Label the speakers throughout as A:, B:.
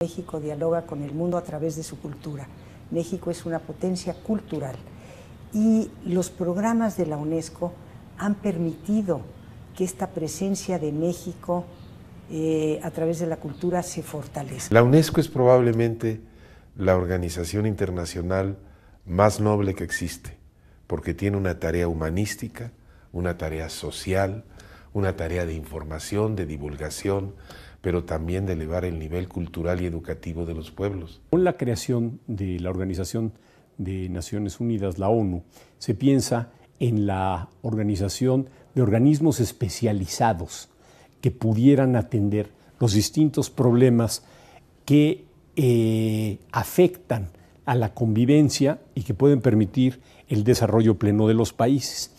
A: México dialoga con el mundo a través de su cultura. México es una potencia cultural y los programas de la UNESCO han permitido que esta presencia de México a través de la cultura se fortalezca.
B: La UNESCO es probablemente la organización internacional más noble que existe, porque tiene una tarea humanística, una tarea social, una tarea de información, de divulgación, pero también de elevar el nivel cultural y educativo de los pueblos.
C: Con la creación de la Organización de Naciones Unidas, la ONU, se piensa en la organización de organismos especializados que pudieran atender los distintos problemas que afectan a la convivencia y que pueden permitir el desarrollo pleno de los países.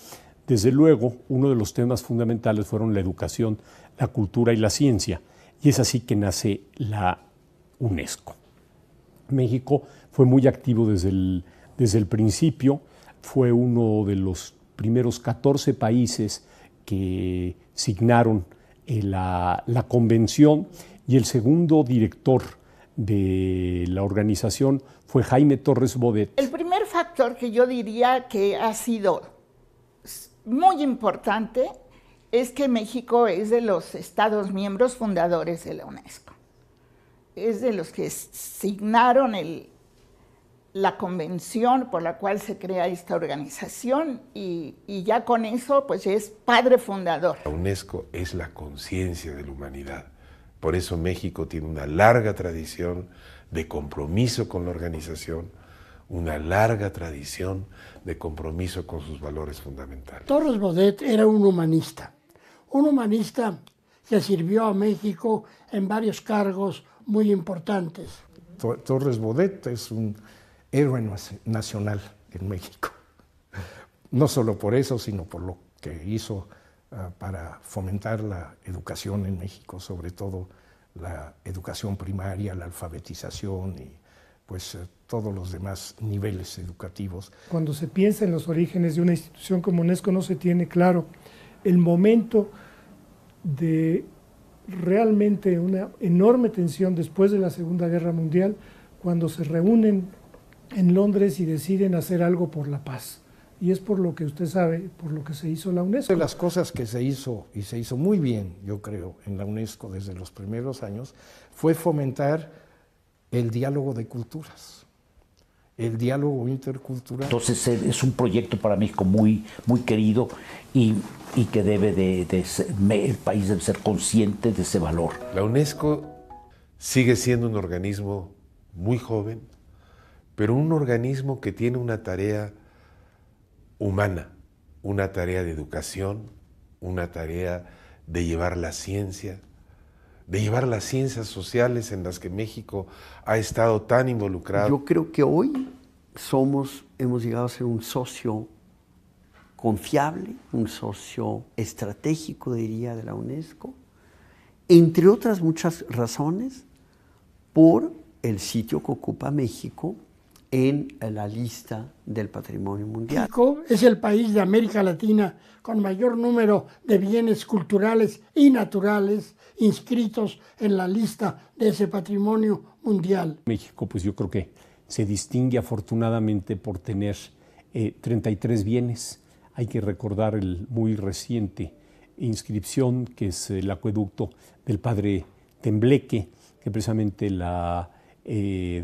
C: Desde luego, uno de los temas fundamentales fueron la educación, la cultura y la ciencia. Y es así que nace la UNESCO. México fue muy activo desde el principio, fue uno de los primeros 14 países que signaron la convención, y el segundo director de la organización fue Jaime Torres Bodet.
D: El primer factor que yo diría que ha sido muy importante es que México es de los Estados miembros fundadores de la UNESCO. Es de los que signaron la convención por la cual se crea esta organización y ya con eso pues es padre fundador.
B: La UNESCO es la conciencia de la humanidad. Por eso México tiene una larga tradición de compromiso con la organización, una larga tradición de compromiso con sus valores fundamentales.
E: Torres Bodet era un humanista que sirvió a México en varios cargos muy importantes.
F: Torres Bodet es un héroe nacional en México, no solo por eso, sino por lo que hizo para fomentar la educación en México, sobre todo la educación primaria, la alfabetización y pues todos los demás niveles educativos.
G: Cuando se piensa en los orígenes de una institución como UNESCO no se tiene claro el momento de realmente una enorme tensión después de la Segunda Guerra Mundial, cuando se reúnen en Londres y deciden hacer algo por la paz. Y es por lo que usted sabe, por lo que se hizo la UNESCO.
F: Una de las cosas que se hizo, y se hizo muy bien, yo creo, en la UNESCO desde los primeros años, fue fomentar el diálogo de culturas, el diálogo intercultural.
H: Entonces es un proyecto para México muy, muy querido y que debe el país debe ser consciente de ese valor.
B: La UNESCO sigue siendo un organismo muy joven, pero un organismo que tiene una tarea humana, una tarea de educación, una tarea de llevar la ciencia, de llevar las ciencias sociales en las que México ha estado tan involucrado.
I: Yo creo que hoy hemos llegado a ser un socio confiable, un socio estratégico, diría, de la UNESCO, entre otras muchas razones, por el sitio que ocupa México en la lista del patrimonio mundial.
E: México es el país de América Latina con mayor número de bienes culturales y naturales inscritos en la lista de ese patrimonio mundial.
C: México, pues yo creo que se distingue afortunadamente por tener 33 bienes. Hay que recordar el muy reciente inscripción, que es el acueducto del Padre Tembleque, que precisamente la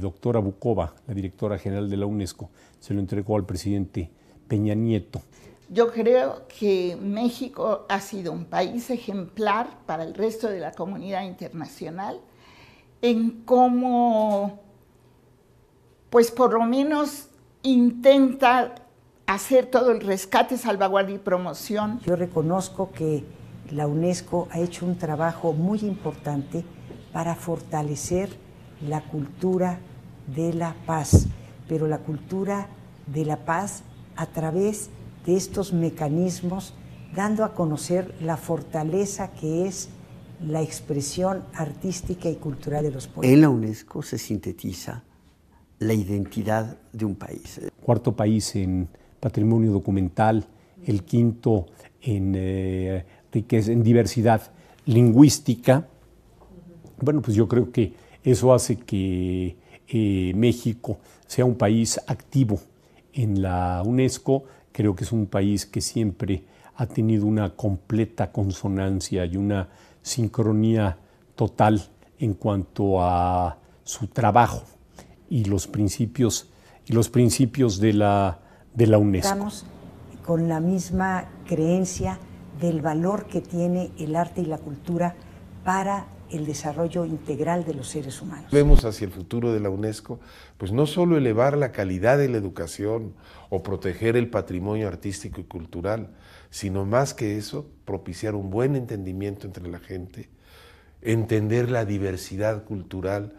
C: doctora Bukova, la directora general de la UNESCO, se lo entregó al presidente Peña Nieto.
D: Yo creo que México ha sido un país ejemplar para el resto de la comunidad internacional en cómo, pues por lo menos intenta hacer todo el rescate, salvaguardia y promoción.
A: Yo reconozco que la UNESCO ha hecho un trabajo muy importante para fortalecer la cultura de la paz, pero la cultura de la paz a través de estos mecanismos, dando a conocer la fortaleza que es la expresión artística y cultural de los pueblos.
I: En la UNESCO se sintetiza la identidad de un país.
C: Cuarto país en patrimonio documental, el quinto en riqueza, en diversidad lingüística. Bueno, pues yo creo que Eso hace que México sea un país activo en la UNESCO. Creo que es un país que siempre ha tenido una completa consonancia y una sincronía total en cuanto a su trabajo y los principios de la UNESCO.
A: Estamos con la misma creencia del valor que tiene el arte y la cultura para el desarrollo integral de los seres humanos.
B: Vemos hacia el futuro de la UNESCO, pues no solo elevar la calidad de la educación o proteger el patrimonio artístico y cultural, sino más que eso, propiciar un buen entendimiento entre la gente, entender la diversidad cultural,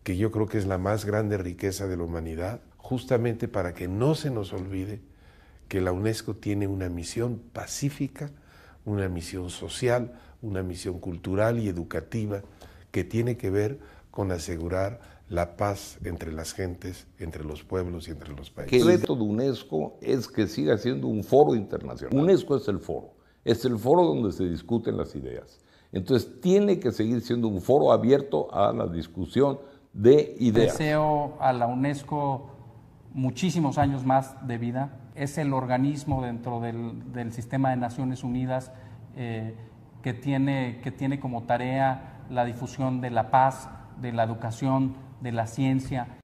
B: que yo creo que es la más grande riqueza de la humanidad, justamente para que no se nos olvide que la UNESCO tiene una misión pacífica, una misión social, una misión cultural y educativa que tiene que ver con asegurar la paz entre las gentes, entre los pueblos y entre los países.
J: El reto de UNESCO es que siga siendo un foro internacional. UNESCO es el foro donde se discuten las ideas. Entonces tiene que seguir siendo un foro abierto a la discusión de ideas.
K: Deseo a la UNESCO muchísimos años más de vida. Es el organismo dentro del sistema de Naciones Unidas que tiene como tarea la difusión de la paz, de la educación, de la ciencia